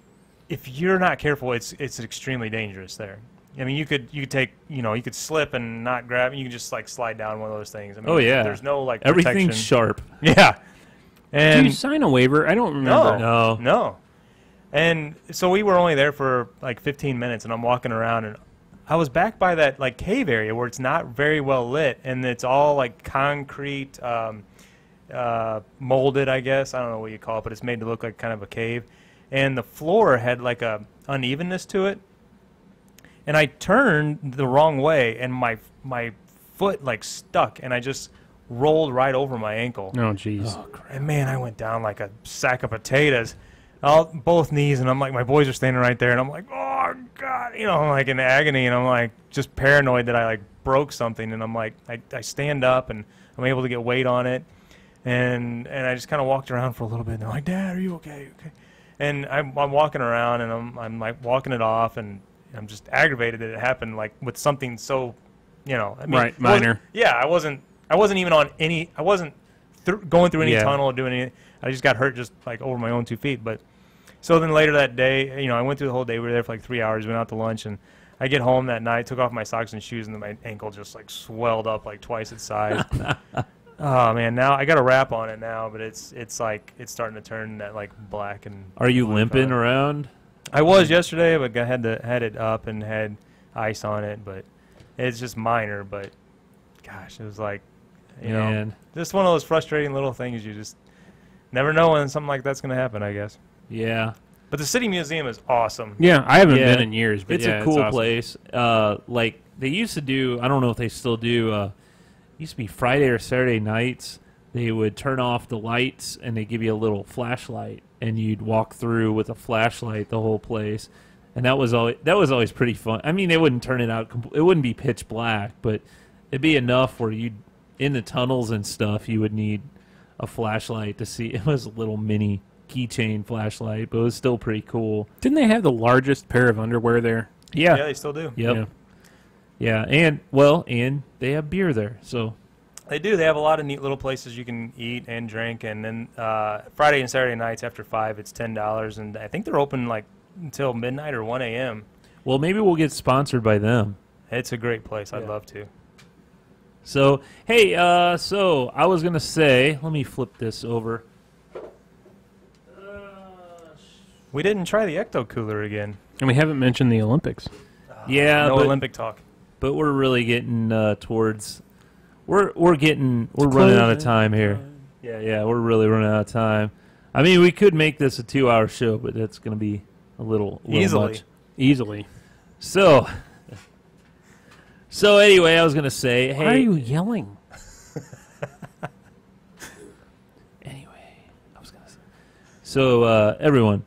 if you're not careful, it's extremely dangerous there. I mean, you could take, you could slip and not grab, and you can just like slide down one of those things. I mean, Oh, yeah. there's no like Everything's protection. sharp. Yeah, Do and you sign a waiver? I don't remember. No. no. And so we were only there for like 15 minutes, and I'm walking around, and I was back by that like cave area where it's not very well lit, and it's all like concrete, molded, I guess. I don't know what you call it, but it's made to look like kind of a cave. And the floor had like a unevenness to it. And I turned the wrong way, and my foot like stuck, and I just rolled right over my ankle. Oh, jeez. And man, I went down like a sack of potatoes, both knees, and I'm like, my boys are standing right there, and I'm like, oh God, I'm like in agony, and I'm like just paranoid that I like broke something, and I'm like, I stand up, and I'm able to get weight on it, and I just kind of walked around for a little bit, and they're like, Dad, are you okay? Okay. And I'm walking around, and I'm like walking it off, and I'm just aggravated that it happened like with something so, I mean, Right, it wasn't- minor. Yeah, I wasn't even on any. I wasn't going through any Yeah. tunnel or doing anything. I just got hurt just like over my own 2 feet. But so then later that day, I went through the whole day. We were there for like 3 hours. Went out to lunch, and I get home that night, took off my socks and shoes, and then my ankle just like swelled up like twice its size. Oh man, now I got a wrap on it now, but it's like it's starting to turn that like black and. Are you blue limping color. around? I was yesterday, but I had it up and had ice on it, but it's just minor. But gosh, it was like, Man. just one of those frustrating little things. You just never know when something like that's going to happen, I guess. Yeah. But the City Museum is awesome. Yeah, I haven't Yeah. been in years, but It's yeah, a cool awesome. place. Like they used to do, I don't know if they still do, used to be Friday or Saturday nights. They would turn off the lights and they give you a little flashlight, and you'd walk through with a flashlight the whole place. And that was always pretty fun. I mean, they wouldn't turn it out. It wouldn't be pitch black, but it'd be enough where you, in the tunnels and stuff, you would need a flashlight to see. It was a little mini keychain flashlight, but it was still pretty cool. Didn't they have the largest pair of underwear there? Yeah, they still do. Yep. Yeah. Yeah, and they have beer there. So They do. They have a lot of neat little places you can eat and drink. And then Friday and Saturday nights after 5, it's $10. And I think they're open like until midnight or 1 a.m. well, maybe we'll get sponsored by them. It's a great place. I'd Yeah. love to. So hey, so I was gonna say, let me flip this over. We didn't try the Ecto Cooler again. And we haven't mentioned the Olympics. Yeah, No but Olympic talk. we're really getting towards we're running out of time here. Yeah, we're really running out of time. I mean, we could make this a 2-hour show, but that's going to be a little much. Easily. So anyway, I was going to say, hey, Why are you yelling? So, everyone,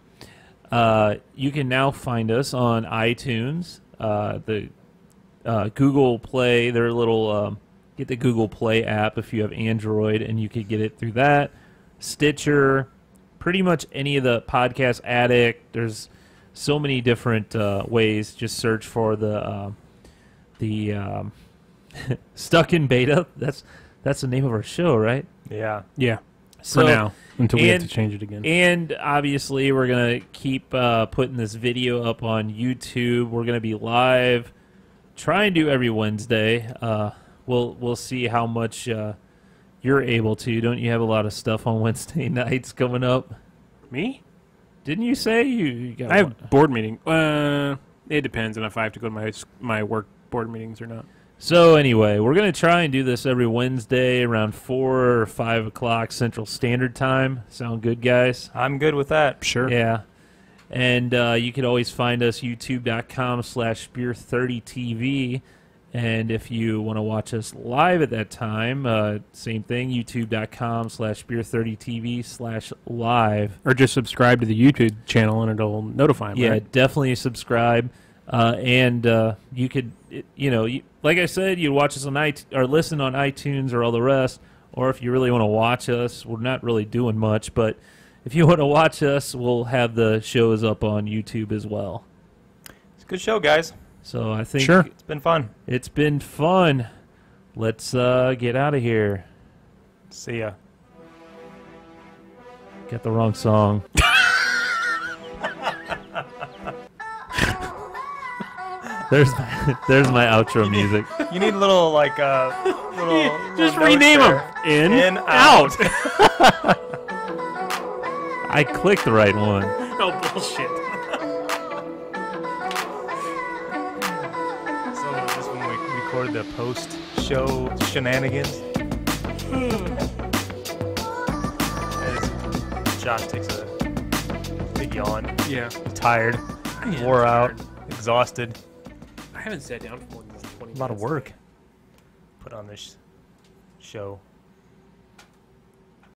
you can now find us on iTunes, the Google Play, their little, get the Google Play app if you have Android, and you could get it through that. Stitcher, pretty much any of the Podcast Addict. There's so many different ways. Just search for the Stuck in Beta. That's the name of our show, right? Yeah. Yeah. So, for now, until we have to change it again. And obviously, we're going to keep putting this video up on YouTube. We're going to be live. Try and do every Wednesday. We'll see how much you're able to. Don't you have a lot of stuff on Wednesday nights coming up? Me? Didn't you say you got I have board meeting. It depends on if I have to go to my work board meetings or not. So anyway, we're going to try and do this every Wednesday around 4 or 5 o'clock Central Standard Time. Sound good, guys? I'm good with that. Sure. Yeah. And you can always find us youtube.com/beer30tv. And if you want to watch us live at that time, same thing, youtube.com/beer30tv/live. Or just subscribe to the YouTube channel and it'll notify me. Yeah, right? definitely subscribe. And you could, like I said, you watch us on or listen on iTunes or all the rest. Or if you really want to watch us, we're not really doing much, but if you want to watch us, we'll have the shows up on YouTube as well. It's a good show, guys. So I think It's been fun. It's been fun. Let's get out of here. See ya. Got the wrong song. There's my outro music. You need a little Just little rename them. notes In, there. out. I clicked the right one. No bullshit. So just when we record the post-show shenanigans, as Josh takes a big yawn, Yeah. tired, am wore out, tired. exhausted. I haven't sat down for more than 20 minutes. A lot of work put on this show.